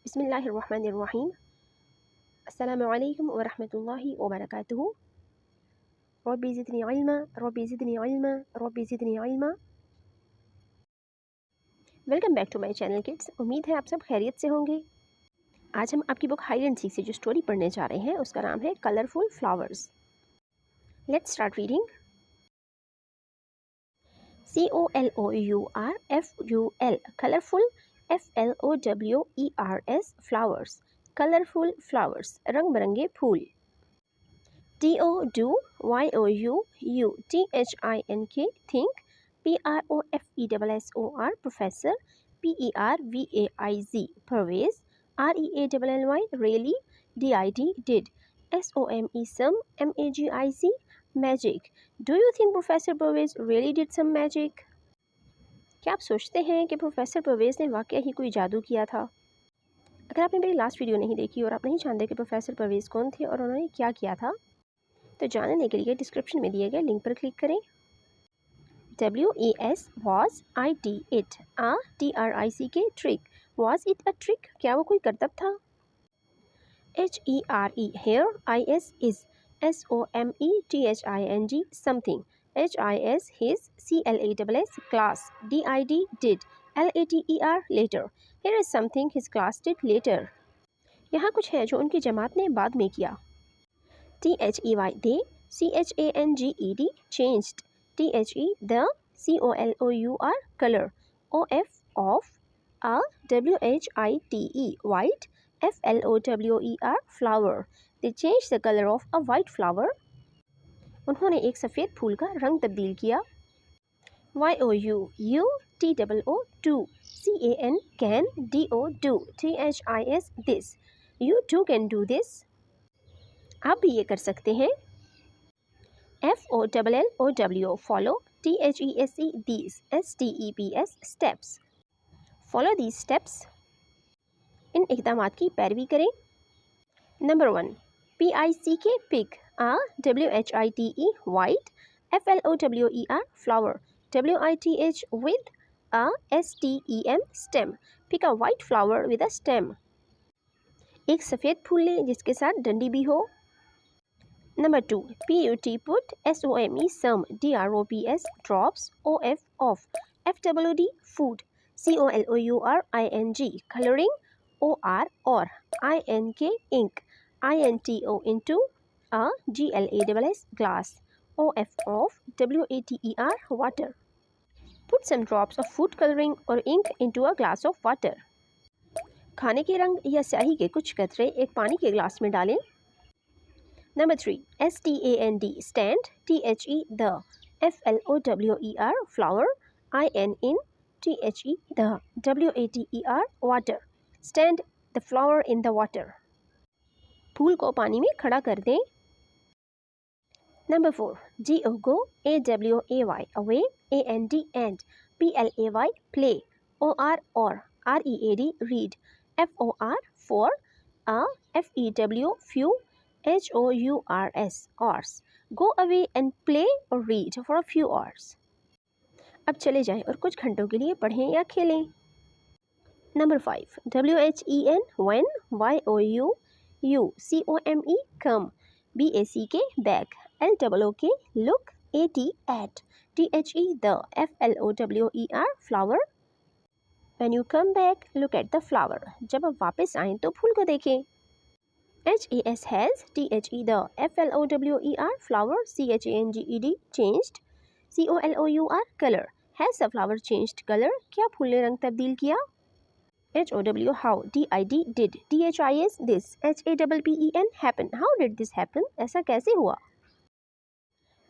बिस्मिल्लाहिर्रहमानिर्रहीम। अस्सलामु अलैकुम व रहमतुल्लाहि व बरकातुहू। रब्बी ज़िदनी इल्मा, रब्बी ज़िदनी इल्मा, रब्बी ज़िदनी इल्मा। Welcome back to my channel kids. उम्मीद है आप सब खैरियत से होंगे। आज हम आपकी बुक हाइड एंड सीक से जो स्टोरी पढ़ने जा रहे हैं उसका नाम है colourful flowers. Let's start reading. COLOURFUL colourful, FLOWERS flowers, colourful flowers रंग बिरंगे फूल। TODYOUTHINK think, PROFESSOR professor, PERVAIZ pervez, REALLY really, DID did, SOME some, MAGIC magic. Do you think Professor Pervez really did some magic? क्या आप सोचते हैं कि professor Parvez ने वाकई ही कोई जादू किया था? अगर आपने मेरी लास्ट वीडियो नहीं देखी और आप नहीं जानते कि प्रोफेसर परवेज़ कौन थे और उन्होंने क्या किया था, तो जानने के लिए डिस्क्रिप्शन में दिए गए लिंक पर क्लिक करें। WASIT it, TRICK trick, was it a trick? क्या वो कोई करतब था? HERE here, IS is, SOMETHING something, HIS his, CLASS class, DID did, LATER later. Here is something his class did later. यहाँ कुछ है जो उनकी जमात ने बाद में किया। THEY they, CHANGED changed, THE the, COLOUR color, OF of, WHITE white, FLOWER flower. They changed the color of a white flower. उन्होंने एक सफ़ेद फूल का रंग तब्दील किया। YOU TOO CAN can, DO do, THIS this, you too can do this. आप भी ये कर सकते हैं। FOLLOW follow, THESE these, STEPS steps. Follow these steps. इन इक़दामात की पैरवी करें। Number 1, PICK pick, WHITE white, FLOWER flower, WITH with, STEM stem. Pick a white flower with a stem. एक सफ़ेद फूल लें जिसके साथ डंडी भी हो। Number 2, PUT put, SOME some, DROPS drops, OF off, FWD food, COLOURING coloring, OR or, INK ink, INTO into, GLASS glass, OF off, WATER water. Put some drops of food coloring or ink into a glass of water. खाने के रंग या स्याही के कुछ कतरे एक पानी के ग्लास में डालें। Number 3, STAND stand, THE the, FLOWER flower, IN THE the, WATER water. Stand the flower in the water. फूल को पानी में खड़ा कर दें। Number 4, GO AWAY away, AND and, PLAY play, OR or, READ read, FOR for, FEW few, HOURS hours. Go away and play or read for a few hours. अब चले जाएं और कुछ घंटों के लिए पढ़ें या खेलें। Number 5, WHEN when, YOU COME come, BACK back, LOOK look, AT at, THE the, FLOWER flower. When you come back, look at the flower. जब आप वापस आएं तो फूल को देखें। HAS has, THE the, FLOWER flower, CHANGED changed, COLOUR color. Has the flower changed color? क्या फूल ने रंग तब्दील किया? HOW how, DID did, THIS this, HAPPEN happen. How did this happen? ऐसा कैसे हुआ?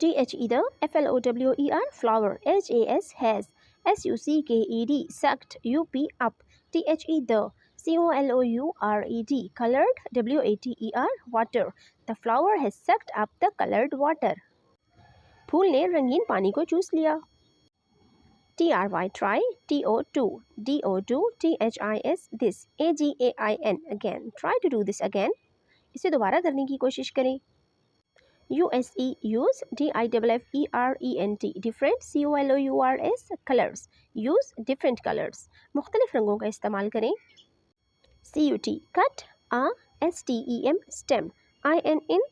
THE the, FLOWER flower, HAS has, SUCKED sucked, UP up, THE the, COLOURED colored, WATER water. The flower has sucked up the colored water. फूल ने रंगीन पानी को चूस लिया। TRY try, TO2 DO2, THIS this, AGAIN again. Try to do this again. इसे दोबारा करने की कोशिश करें। USE use, DIFFERENT different, COLOURS colors. Use different colors. मुख्तलिफ रंगों का इस्तेमाल करें। CUT cut, STEM stem, INN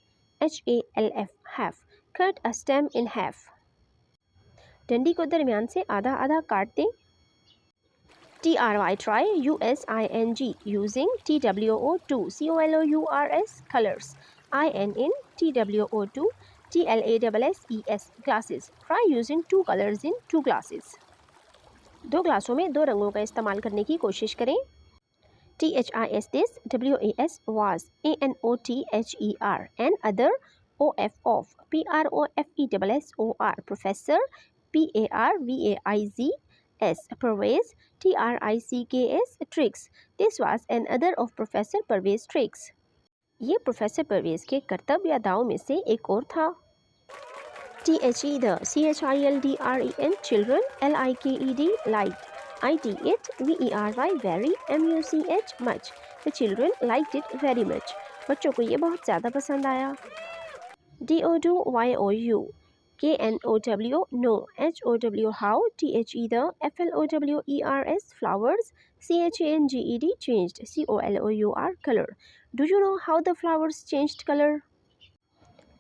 half, cut a stem in half. डंडी को दरमियान से आधा आधा काट दें. TRY try, USING using, TWO2 COLOURS colors, INN TWO2 TLASSES glasses. Try using 2 colors in 2 glasses. 2 ग्लासों में 2 रंगों का इस्तेमाल करने की कोशिश करें. THIS this, WAS was, ANOTHER and other, OF PROFESSOR professor, PARVAIZ Pervez, TRICKS tricks. This was another of Professor Pervez tricks. ये professor Parvez के करतब या दाव में से एक और था. THE the, CHILDREN children, LIKED liked, IT it, VERY very, MUCH much. The children liked it very much. बच्चों को ये बहुत ज़्यादा पसंद आया. DODO YOU, KNOW no, HOW how, THE the, FLOWERS flowers, CHANGED changed, COLOUR color. Do you know how the flowers changed color?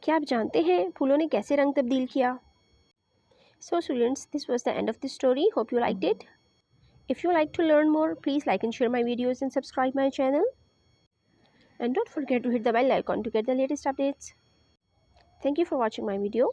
क्या आप जानते हैं फूलों ने कैसे रंग तब्दील किया? So students, this was the end of the story. Hope you liked it. If you like to learn more, please like and share my videos and subscribe my channel. And don't forget to hit the bell icon to get the latest updates. Thank you for watching my video.